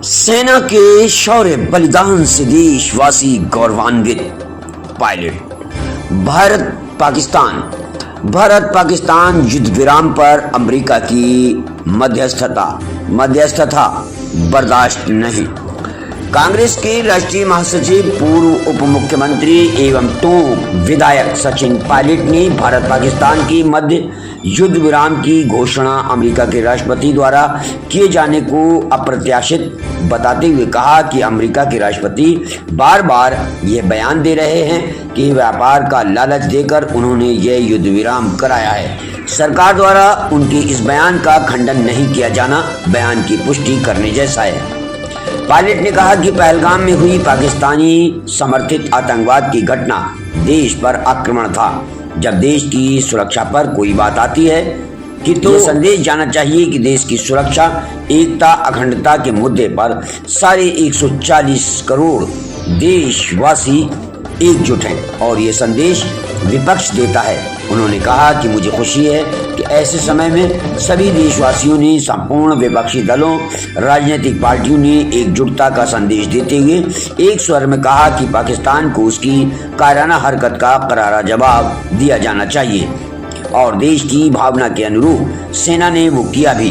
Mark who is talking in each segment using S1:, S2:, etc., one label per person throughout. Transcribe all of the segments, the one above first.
S1: सेना के शौर्य बलिदान से देशवासी गौरवान्वित। पायलट। भारत पाकिस्तान युद्ध विराम पर अमेरिका की मध्यस्थता बर्दाश्त नहीं। कांग्रेस के राष्ट्रीय महासचिव पूर्व उप मुख्यमंत्री एवं टोंक विधायक सचिन पायलट ने भारत पाकिस्तान की मध्य युद्ध विराम की घोषणा अमेरिका के राष्ट्रपति द्वारा किए जाने को अप्रत्याशित बताते हुए कहा कि अमेरिका के राष्ट्रपति बार बार ये बयान दे रहे हैं कि व्यापार का लालच देकर उन्होंने यह युद्ध विराम कराया है। सरकार द्वारा उनके इस बयान का खंडन नहीं किया जाना बयान की पुष्टि करने जैसा है। पायलट ने कहा कि पहलगाम में हुई पाकिस्तानी समर्थित आतंकवाद की घटना देश पर आक्रमण था। जब देश की सुरक्षा पर कोई बात आती है कि तो संदेश जाना चाहिए कि देश की सुरक्षा, एकता, अखंडता के मुद्दे पर सारे 140 करोड़ देशवासी एकजुट हैं और ये संदेश विपक्ष देता है। उन्होंने कहा कि मुझे खुशी है कि ऐसे समय में सभी देशवासियों ने, संपूर्ण विपक्षी दलों, राजनीतिक पार्टियों ने एकजुटता का संदेश देते हुए एक स्वर में कहा कि पाकिस्तान को उसकी कायराना हरकत का करारा जवाब दिया जाना चाहिए और देश की भावना के अनुरूप सेना ने वो किया भी।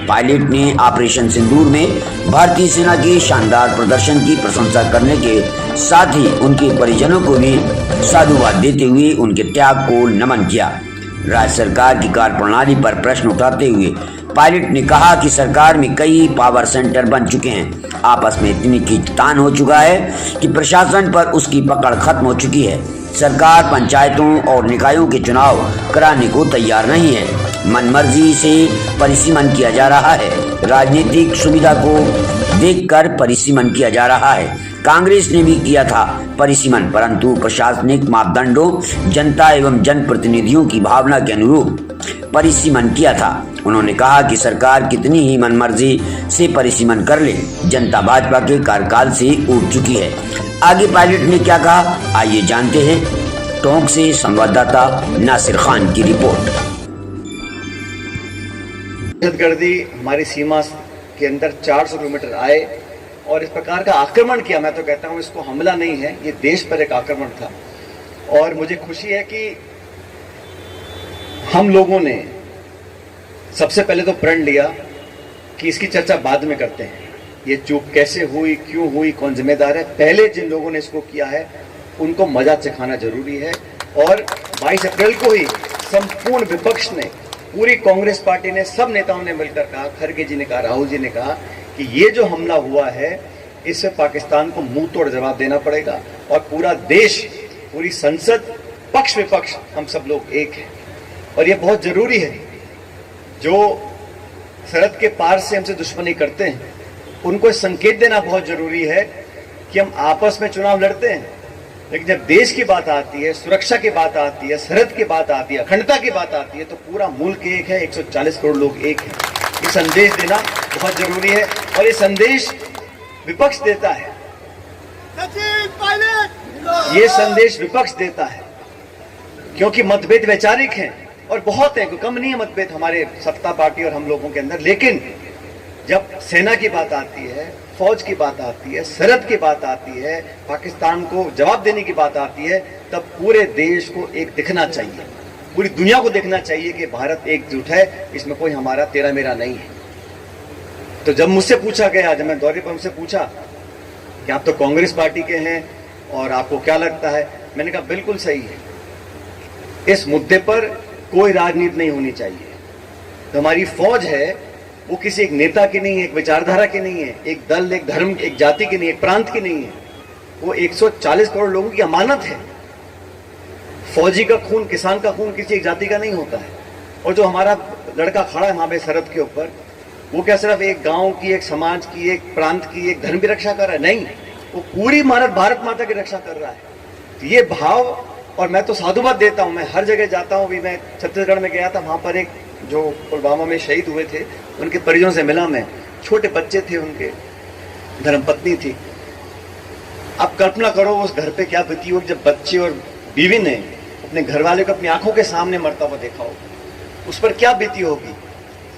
S1: पायलट ने ऑपरेशन सिंदूर में भारतीय सेना के शानदार प्रदर्शन की प्रशंसा करने के साथ ही उनके परिजनों को भी साधुवाद देते हुए उनके त्याग को नमन किया। राज्य सरकार की कार्यप्रणाली पर प्रश्न उठाते हुए पायलट ने कहा कि सरकार में कई पावर सेंटर बन चुके हैं, आपस में इतनी खींचतान हो चुका है कि प्रशासन पर उसकी पकड़ खत्म हो चुकी है। सरकार पंचायतों और निकायों के चुनाव कराने को तैयार नहीं है, मनमर्जी से परिसीमन किया जा रहा है, राजनीतिक सुविधा को देखकर परिसीमन किया जा रहा है। कांग्रेस ने भी किया था परिसीमन, परंतु प्रशासनिक मापदंडों, जनता एवं जनप्रतिनिधियों की भावना के अनुरूप परिसीमन किया था। उन्होंने कहा कि सरकार कितनी ही मनमर्जी से परिसीमन कर ले, जनता भाजपा के कार्यकाल से ऊब चुकी है। आगे पायलट ने क्या कहा, आइए जानते हैं। टोंक से संवाददाता नासिर खान की रिपोर्ट।
S2: दहशतगर्दी हमारी सीमा के अंदर 400 किलोमीटर आए और इस प्रकार का आक्रमण किया। मैं तो कहता हूँ इसको हमला नहीं है, ये देश पर एक आक्रमण था। और मुझे खुशी है कि हम लोगों ने सबसे पहले तो प्रण लिया कि इसकी चर्चा बाद में करते हैं, ये चूक कैसे हुई, क्यों हुई, कौन जिम्मेदार है। पहले जिन लोगों ने इसको किया है उनको मजा चखाना जरूरी है। और 22 अप्रैल को ही संपूर्ण विपक्ष ने, पूरी कांग्रेस पार्टी ने, सब नेताओं ने मिलकर कहा, खड़गे जी ने कहा, राहुल जी ने कहा कि ये जो हमला हुआ है इससे पाकिस्तान को मुंह तोड़ जवाब देना पड़ेगा। और पूरा देश, पूरी संसद, पक्ष विपक्ष, हम सब लोग एक हैं और ये बहुत जरूरी है। जो सरहद के पार से हमसे दुश्मनी करते हैं उनको संकेत देना बहुत जरूरी है कि हम आपस में चुनाव लड़ते हैं, लेकिन जब देश की बात आती है, सुरक्षा की बात आती है, सरहद की बात आती है, अखंडता की बात आती है, तो पूरा मुल्क एक है, 140 करोड़ लोग एक हैं। ये संदेश देना बहुत जरूरी है और ये संदेश विपक्ष देता है। ये संदेश विपक्ष देता है क्योंकि मतभेद वैचारिक हैं और बहुत है, कम नहीं है मतभेद हमारे सत्ता पार्टी और हम लोगों के अंदर। लेकिन जब सेना की बात आती है, फौज की बात आती है, सरहद की बात आती है, पाकिस्तान को जवाब देने की बात आती है, तब पूरे देश को एक दिखना चाहिए, पूरी दुनिया को देखना चाहिए कि भारत एकजुट है, इसमें कोई हमारा तेरा मेरा नहीं है। तो जब मुझसे पूछा गया, जब मैं दौरे पर मुझसे पूछा कि आप तो कांग्रेस पार्टी के हैं और आपको क्या लगता है, मैंने कहा बिल्कुल सही है, इस मुद्दे पर कोई राजनीति नहीं होनी चाहिए। तो हमारी फौज है वो किसी एक नेता की नहीं है, एक विचारधारा की नहीं है, एक दल, एक धर्म, एक जाति की नहीं, एक प्रांत की नहीं है, वो 140 करोड़ लोगों की अमानत है। फौजी का खून, किसान का खून किसी एक जाति का नहीं होता है। और जो हमारा लड़का खड़ा है वहां पे सरहद के ऊपर, वो क्या सिर्फ एक गांव की, एक समाज की, एक प्रांत की, एक धर्म की रक्षा कर रहा है? नहीं, वो पूरी भारत माता की रक्षा कर रहा है। तो ये भाव, और मैं तो साधुवाद देता हूं, मैं हर जगह जाता हूं। अभी मैं छत्तीसगढ़ में गया था, वहां पर एक जो पुलवामा में शहीद हुए थे उनके परिजनों से मिला मैं, छोटे बच्चे थे, उनके धर्मपत्नी थी। अब कल्पना करो उस घर पे क्या बीती होगी जब बच्चे और बीवी ने अपने घर वाले को अपनी आंखों के सामने मरता हुआ देखा हो, उस पर क्या बीती होगी।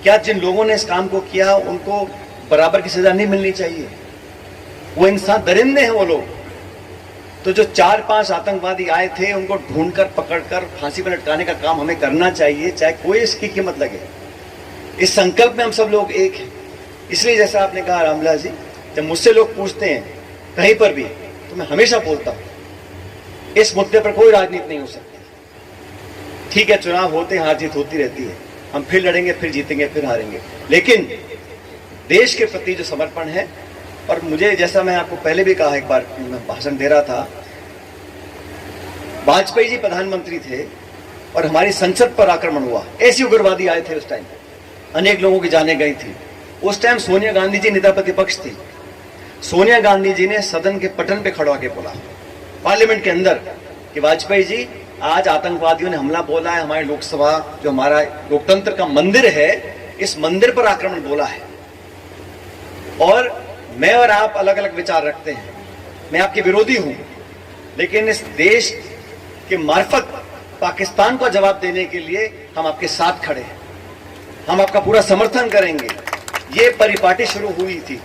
S2: क्या जिन लोगों ने इस काम को किया उनको बराबर की सजा नहीं मिलनी चाहिए? वो इंसान दरिंदे हैं वो लोग। तो जो 4-5 आतंकवादी आए थे उनको ढूंढकर पकड़कर फांसी पर लटकाने का काम हमें करना चाहिए, चाहे कोई इसकी कीमत लगे। इस संकल्प में हम सब लोग एक हैं। इसलिए जैसा आपने कहा रामविलास जी, जब मुझसे लोग पूछते हैं कहीं पर भी, तो मैं हमेशा बोलता हूं इस मुद्दे पर कोई राजनीति नहीं हो सकती। ठीक है, चुनाव होते हैं, हार जीत होती रहती है, हम फिर लड़ेंगे, फिर जीतेंगे, फिर हारेंगे, लेकिन देश के प्रति जो समर्पण है, और मुझे जैसा मैं आपको पहले भी कहा, एक बार मैं भाषण दे रहा था, वाजपेयी जी प्रधानमंत्री थे और हमारी संसद पर आक्रमण हुआ, ऐसे उग्रवादी आए थे उस टाइम, अनेक लोगों की जानें गई थी। उस टाइम सोनिया गांधी जी नेता प्रतिपक्ष थी। सोनिया गांधी जी ने सदन के पटल पे खड़ा होकर बोला, पार्लियामेंट के अंदर, कि वाजपेयी जी आज आतंकवादियों ने हमला बोला है, हमारी लोकसभा जो हमारा लोकतंत्र का मंदिर है, इस मंदिर पर आक्रमण बोला है। और मैं और आप अलग अलग विचार रखते हैं, मैं आपके विरोधी हूं, लेकिन इस देश के मार्फत पाकिस्तान को जवाब देने के लिए हम आपके साथ खड़े हैं, हम आपका पूरा समर्थन करेंगे। ये परिपाटी शुरू हुई थी,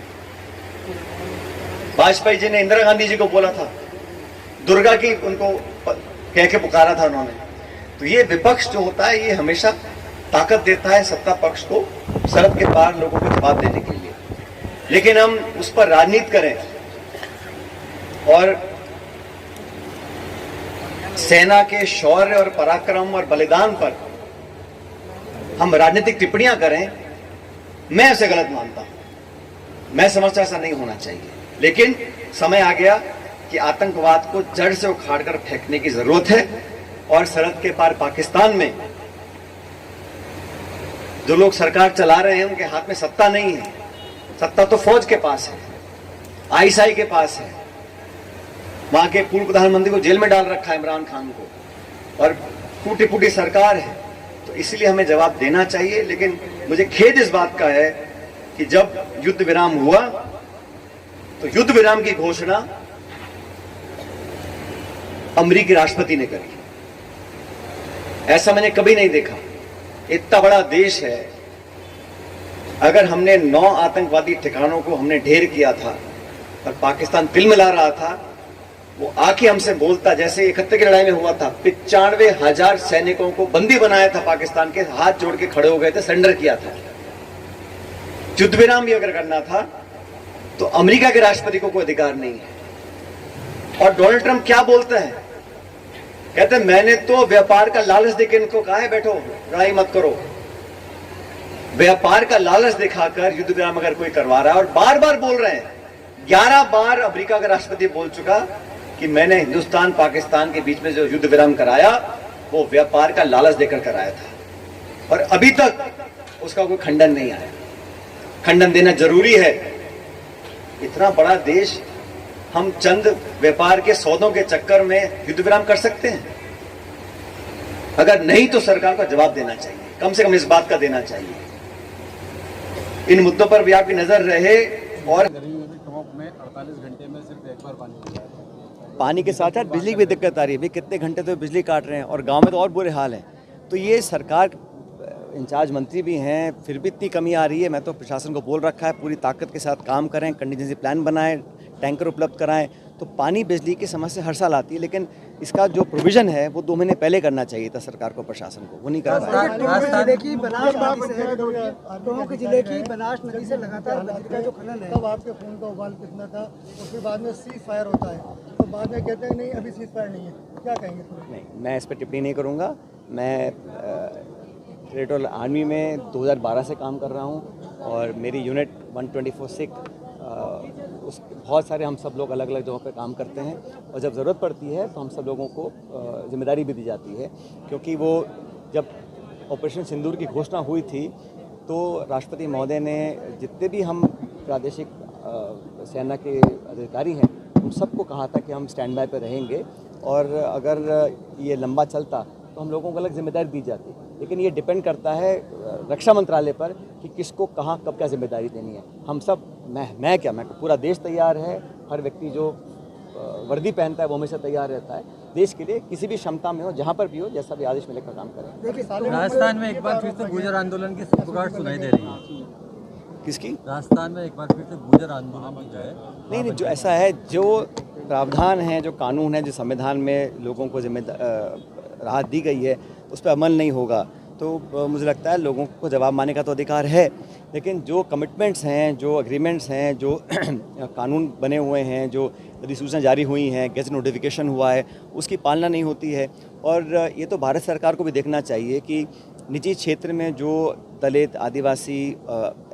S2: वाजपेयी जी ने इंदिरा गांधी जी को बोला था, दुर्गा की उनको कह के पुकारा था उन्होंने। तो ये विपक्ष जो होता है, ये हमेशा ताकत देता है सत्ता पक्ष को सरहद के पार लोगों को जवाब देने के लिए, लेकिन हम उस पर राजनीति करें और सेना के शौर्य और पराक्रम और बलिदान पर हम राजनीतिक टिप्पणियां करें, मैं उसे गलत मानता हूं। मैं समझता ऐसा नहीं होना चाहिए, लेकिन समय आ गया कि आतंकवाद को जड़ से उखाड़कर फेंकने की जरूरत है। और सरहद के पार पाकिस्तान में जो लोग सरकार चला रहे हैं, उनके हाथ में सत्ता नहीं है, सत्ता तो फौज के पास है, आईएसआई के पास है। वहां के पूर्व प्रधानमंत्री को जेल में डाल रखा है, इमरान खान को, और टूटी फूटी सरकार है। तो इसलिए हमें जवाब देना चाहिए। लेकिन मुझे खेद इस बात का है कि जब युद्ध विराम हुआ तो युद्ध विराम की घोषणा अमेरिकी राष्ट्रपति ने करी। ऐसा मैंने कभी नहीं देखा। इतना बड़ा देश है, अगर हमने 9 आतंकवादी ठिकानों को हमने ढेर किया था और पाकिस्तान तिलमिला रहा था, वो आके हमसे बोलता, जैसे 71 की लड़ाई में हुआ था, 95,000 सैनिकों को बंदी बनाया था पाकिस्तान के, हाथ जोड़ के खड़े हो गए थे, सरेंडर किया था। युद्ध विराम भी अगर करना था तो अमेरिका के राष्ट्रपति को कोई अधिकार नहीं है। और डोनाल्ड ट्रंप क्या बोलते हैं, कहते हैं मैंने तो व्यापार का लालच देकर इनको कहा है बैठो, लड़ाई मत करो। व्यापार का लालच दिखाकर युद्ध विराम अगर कोई करवा रहा है, और बार बार बोल रहे हैं, 11 बार अमेरिका का राष्ट्रपति बोल चुका कि मैंने हिंदुस्तान पाकिस्तान के बीच में जो युद्ध विराम कराया वो व्यापार का लालच देकर कराया था, और अभी तक उसका कोई खंडन नहीं आया। खंडन देना जरूरी है। इतना बड़ा देश, हम चंद व्यापार के सौदों के चक्कर में युद्ध विराम कर सकते हैं? अगर नहीं तो सरकार को जवाब देना चाहिए, कम से कम इस बात का देना चाहिए। इन मुद्दों पर भी आपकी नजर रहे। और
S3: में 48 घंटे में सिर्फ एक बार
S4: पानी के साथ साथ बिजली की भी दिक्कत आ रही है। भाई कितने घंटे तो बिजली काट रहे हैं, और गांव में तो और बुरे हाल हैं। तो ये सरकार, इंचार्ज मंत्री भी हैं, फिर भी इतनी कमी आ रही है। मैं तो प्रशासन को बोल रखा है पूरी ताकत के साथ काम करें, कंटीजेंसी प्लान बनाएं, टैंकर उपलब्ध कराएं। तो पानी बिजली की समस्या हर साल आती है, लेकिन इसका जो प्रोविज़न है वो 2 महीने पहले करना चाहिए था सरकार को, प्रशासन को, वो नहीं कर पाया।
S5: जिले की बनास नदी से लगातार बिजली का जो खनन है, तब आपके फोन का उबाल कितना था, और फिर बाद में सीज फायर होता है, तो बाद में कहते हैं नहीं अभी सीज फायर नहीं है, क्या कहेंगे?
S4: नहीं, मैं इस पर टिप्पणी नहीं करूँगा। मैं टेरिटोरियल आर्मी में 2012 से काम कर रहा हूँ, और मेरी यूनिट 124 सिख उस बहुत सारे हम सब लोग अलग अलग जगहों पर काम करते हैं, और जब ज़रूरत पड़ती है तो हम सब लोगों को जिम्मेदारी भी दी जाती है। क्योंकि वो जब ऑपरेशन सिंदूर की घोषणा हुई थी तो राष्ट्रपति महोदय ने जितने भी हम प्रादेशिक सेना के अधिकारी हैं उन सबको कहा था कि हम स्टैंड बाय पर रहेंगे, और अगर ये लंबा चलता तो हम लोगों को अलग जिम्मेदारी दी जाती। लेकिन ये डिपेंड करता है रक्षा मंत्रालय पर कि किसको कहाँ कब क्या जिम्मेदारी देनी है। हम सब, मैं पूरा देश तैयार है। हर व्यक्ति जो वर्दी पहनता है वो हमेशा तैयार रहता है देश के लिए, किसी भी क्षमता में हो, जहाँ पर भी हो, जैसा भी आदेश मिलेगा काम करें।
S3: राजस्थान में एक बार फिर से गुर्जर आंदोलन की पुकार सुनाई दे रही है।
S4: किसकी?
S3: राजस्थान में एक बार फिर से गुर्जर आंदोलन की जो है
S4: नहीं, जो ऐसा है, जो प्रावधान है, जो कानून है, जो संविधान में लोगों को राहत दी गई है, उस पर अमल नहीं होगा तो मुझे लगता है लोगों को जवाब मानने का तो अधिकार है, लेकिन जो कमिटमेंट्स हैं, जो एग्रीमेंट्स हैं, जो कानून बने हुए हैं, जो अधिसूचना जारी हुई हैं, गैजेट नोटिफिकेशन हुआ है, उसकी पालना नहीं होती है। और ये तो भारत सरकार को भी देखना चाहिए कि निजी क्षेत्र में जो दलित, आदिवासी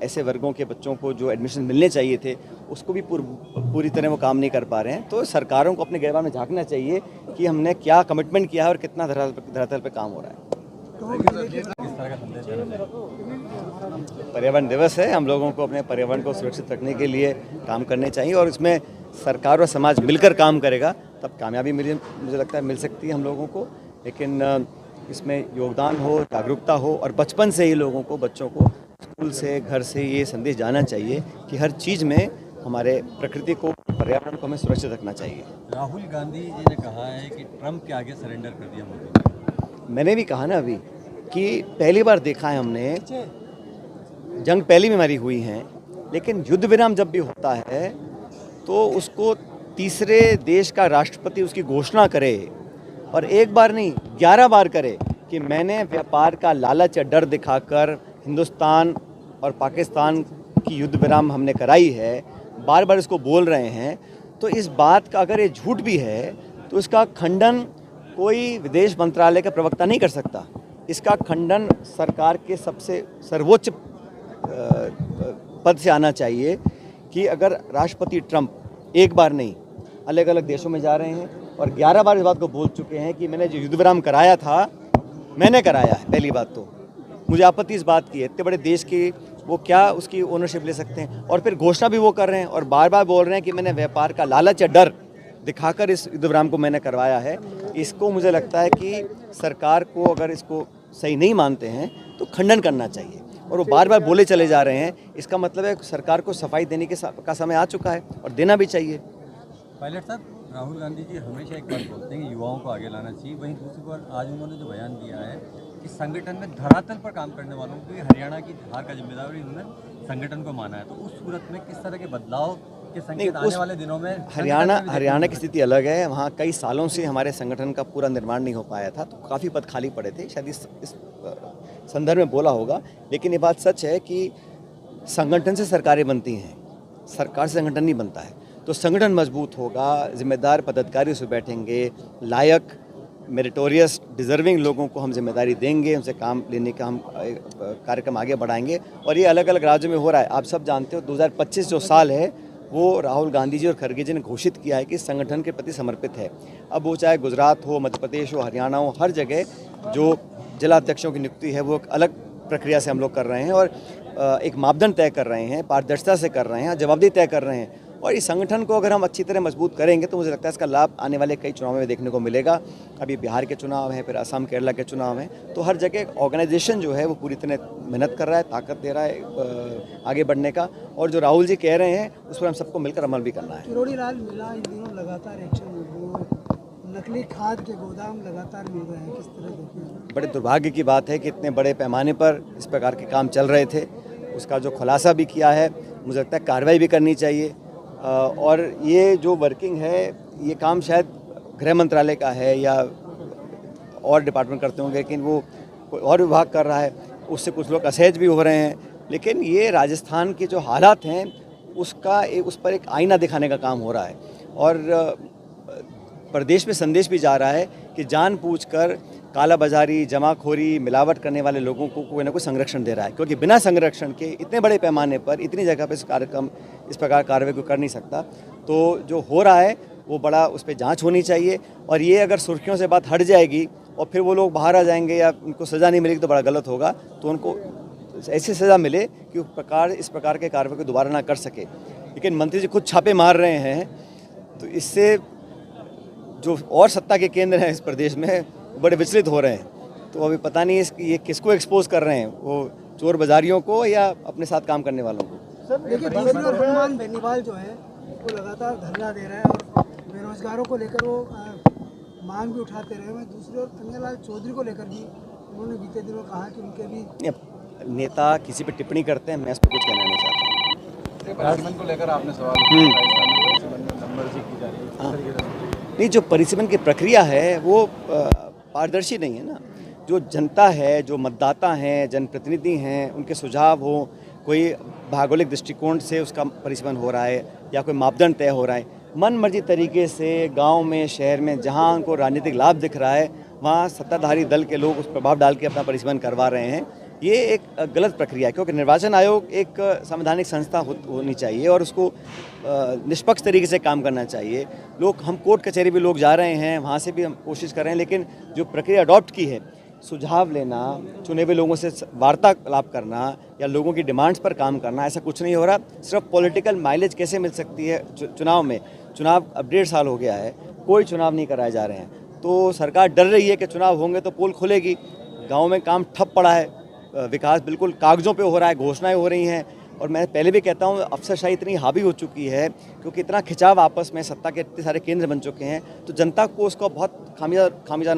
S4: ऐसे वर्गों के बच्चों को जो एडमिशन मिलने चाहिए थे, उसको भी पूरी तरह वो काम नहीं कर पा रहे हैं। तो सरकारों को अपने गिरबान में झांकना चाहिए कि हमने क्या कमिटमेंट किया है और कितना धरातल पे काम हो रहा है। पर्यावरण दिवस है, हम लोगों को अपने पर्यावरण को सुरक्षित रखने के लिए काम करने चाहिए और इसमें सरकार और समाज मिलकर काम करेगा तब कामयाबी मुझे लगता है मिल सकती है हम लोगों को। लेकिन इसमें योगदान हो, जागरूकता हो और बचपन से ही लोगों को, बच्चों को स्कूल से, घर से ये संदेश जाना चाहिए कि हर चीज़ में हमारे प्रकृति को, पर्यावरण को हमें सुरक्षित रखना चाहिए।
S3: राहुल गांधी जी ने कहा है कि ट्रंप के आगे सरेंडर कर दिया मोदी ने।
S4: मैंने भी कहा ना अभी कि पहली बार देखा है हमने, जंग पहली में हमारी हुई हैं, लेकिन युद्ध विराम जब भी होता है तो उसको तीसरे देश का राष्ट्रपति उसकी घोषणा करे और एक बार नहीं 11 बार करे कि मैंने व्यापार का लालच या डर दिखाकर हिंदुस्तान और पाकिस्तान की युद्ध विराम हमने कराई है, बार बार इसको बोल रहे हैं। तो इस बात का अगर ये झूठ भी है तो इसका खंडन कोई विदेश मंत्रालय का प्रवक्ता नहीं कर सकता। इसका खंडन सरकार के सबसे सर्वोच्च पद से आना चाहिए कि अगर राष्ट्रपति ट्रंप एक बार नहीं अलग अलग देशों में जा रहे हैं और 11 बार इस बात को बोल चुके हैं कि मैंने जो युद्ध विराम कराया था मैंने कराया है, पहली बात तो मुझे आपत्ति इस बात की है, इतने बड़े देश की वो क्या उसकी ओनरशिप ले सकते हैं। और फिर घोषणा भी वो कर रहे हैं और बार बार बोल रहे हैं कि मैंने व्यापार का लालच या डर दिखाकर इस युद्ध विराम को मैंने करवाया है। इसको मुझे लगता है कि सरकार को अगर इसको सही नहीं मानते हैं तो खंडन करना चाहिए और वो बार बार बोले चले जा रहे हैं। इसका मतलब है सरकार को सफाई देने का समय आ चुका है और देना भी चाहिए।
S3: पायलट साहब, राहुल गांधी जी हमेशा एक बात बोलते हैं कि युवाओं को आगे लाना चाहिए, वहीं दूसरी बार आज उन्होंने जो बयान दिया है कि संगठन में धरातल पर काम करने वालों को हरियाणा की हार का जिम्मेदारी उन्होंने संगठन को माना है। तो उस सूरत में किस तरह के बदलाव के संकेत आने वाले दिनों में?
S4: हरियाणा की स्थिति अलग है। वहाँ कई सालों से हमारे संगठन का पूरा निर्माण नहीं हो पाया था, तो काफ़ी पद खाली पड़े थे। शायद इस संदर्भ में बोला होगा, लेकिन ये बात सच है कि संगठन से सरकारें बनती हैं, सरकार से संगठन नहीं बनता है। तो संगठन मजबूत होगा, जिम्मेदार पदाधिकारी उसमें बैठेंगे, लायक, मेरिटोरियस, डिजर्विंग लोगों को हम जिम्मेदारी देंगे, उनसे काम लेने का हम कार्यक्रम आगे बढ़ाएंगे। और ये अलग अलग राज्यों में हो रहा है। आप सब जानते हो 2025 जो साल है वो राहुल गांधी जी और खड़गे जी ने घोषित किया है कि संगठन के प्रति समर्पित है। अब वो चाहे गुजरात हो, मध्य प्रदेश हो, हरियाणा हो, हर जगह जो जिलाध्यक्षों की नियुक्ति है वो एक अलग प्रक्रिया से हम लोग कर रहे हैं और एक मापदंड तय कर रहे हैं, पारदर्शिता से कर रहे हैं, जवाबदेही तय कर रहे हैं। और इस संगठन को अगर हम अच्छी तरह मजबूत करेंगे तो मुझे लगता है इसका लाभ आने वाले कई चुनावों में देखने को मिलेगा। अभी बिहार के चुनाव हैं, फिर असम, केरला के चुनाव हैं, तो हर जगह ऑर्गेनाइजेशन जो है वो पूरी तरह मेहनत कर रहा है, ताकत दे रहा है आगे बढ़ने का। और जो राहुल जी कह रहे हैं उस पर हम सबको मिलकर अमल भी करना है।
S5: किरोड़ी लाल मिला इन दिनों लगातार एक्शन, नकली खाद के गोदाम लगातार मिल रहे हैं, किस तरह देखते हैं?
S4: बड़े दुर्भाग्य की बात है कि इतने बड़े पैमाने पर इस प्रकार के काम चल रहे थे। उसका जो खुलासा भी किया है, मुझे लगता है कार्रवाई भी करनी चाहिए। और ये जो वर्किंग है, ये काम शायद गृह मंत्रालय का है या और डिपार्टमेंट करते होंगे, लेकिन वो कोई और विभाग कर रहा है, उससे कुछ लोग असहज भी हो रहे हैं। लेकिन ये राजस्थान के जो हालात हैं उस पर एक आईना दिखाने का काम हो रहा है और प्रदेश में संदेश भी जा रहा है कि जानबूझकर कालाबाजारी, जमाखोरी, मिलावट करने वाले लोगों को कोई ना कोई संरक्षण दे रहा है, क्योंकि बिना संरक्षण के इतने बड़े पैमाने पर इतनी जगह पर इस प्रकार कार्रवाई को कर नहीं सकता। तो जो हो रहा है वो बड़ा उस पर जांच होनी चाहिए और ये अगर सुर्खियों से बात हट जाएगी और फिर वो लोग बाहर आ जाएंगे या उनको सज़ा नहीं मिलेगी तो बड़ा गलत होगा। तो उनको ऐसी सज़ा मिले कि इस प्रकार के कार्रवाई को दोबारा ना कर सके। लेकिन मंत्री जी खुद छापे मार रहे हैं, तो इससे जो और सत्ता के केंद्र हैं इस प्रदेश में बड़े विचलित हो रहे हैं। तो अभी पता नहीं ये किसको एक्सपोज कर रहे हैं, वो चोर बाजारियों को या अपने साथ काम करने वालों को।
S5: देखिए, दूसरी ओर हनुमान बेनीवाल जो है वो लगातार धरना दे रहा है और बेरोजगारों को लेकर वो मांग भी उठाते रहे हैं। दूसरी ओर कन्हैयालाल चौधरी को लेकर भी उन्होंने बीते दिनों कहा कि उनके भी
S4: नेता किसी पे टिप्पणी करते हैं, मैं इस पर कुछ कहना नहीं चाहता।
S6: परिसीमन को लेकर आपने सवाल उठाया, राजस्थान में परिसीमन में नंबरबाजी की जा रही है, किस तरीके से?
S4: नहीं, जो परिसीमन की प्रक्रिया है वो पारदर्शी नहीं है ना। जो जनता है, जो मतदाता हैं, जनप्रतिनिधि हैं, उनके सुझाव हो, कोई भौगोलिक दृष्टिकोण से उसका परिसीमन हो रहा है या कोई मापदंड तय हो रहा है, मन मर्जी तरीके से गांव में, शहर में जहां उनको राजनीतिक लाभ दिख रहा है वहां सत्ताधारी दल के लोग उस प्रभाव डाल के अपना परिसीमन करवा रहे हैं। ये एक गलत प्रक्रिया है, क्योंकि निर्वाचन आयोग एक संवैधानिक संस्था होनी चाहिए और उसको निष्पक्ष तरीके से काम करना चाहिए। हम कोर्ट कचहरी भी लोग जा रहे हैं, वहाँ से भी हम कोशिश कर रहे हैं, लेकिन जो प्रक्रिया अडॉप्ट की है, सुझाव लेना, चुने हुए लोगों से वार्तालाप करना या लोगों की डिमांड्स पर काम करना, ऐसा कुछ नहीं हो रहा। सिर्फ पॉलिटिकल माइलेज कैसे मिल सकती है चुनाव में। चुनाव अब 1.5 साल हो गया है, कोई चुनाव नहीं कराए जा रहे हैं, तो सरकार डर रही है कि चुनाव होंगे तो पोल खुलेगी। गाँव में काम ठप पड़ा है, विकास बिल्कुल कागज़ों पे हो रहा है, घोषणाएं हो रही हैं। और मैं पहले भी कहता हूँ, अफसरशाही इतनी हावी हो चुकी है क्योंकि इतना खिंचाव आपस में, सत्ता के इतने सारे केंद्र बन चुके हैं, तो जनता को उसका बहुत खामियाजा उठा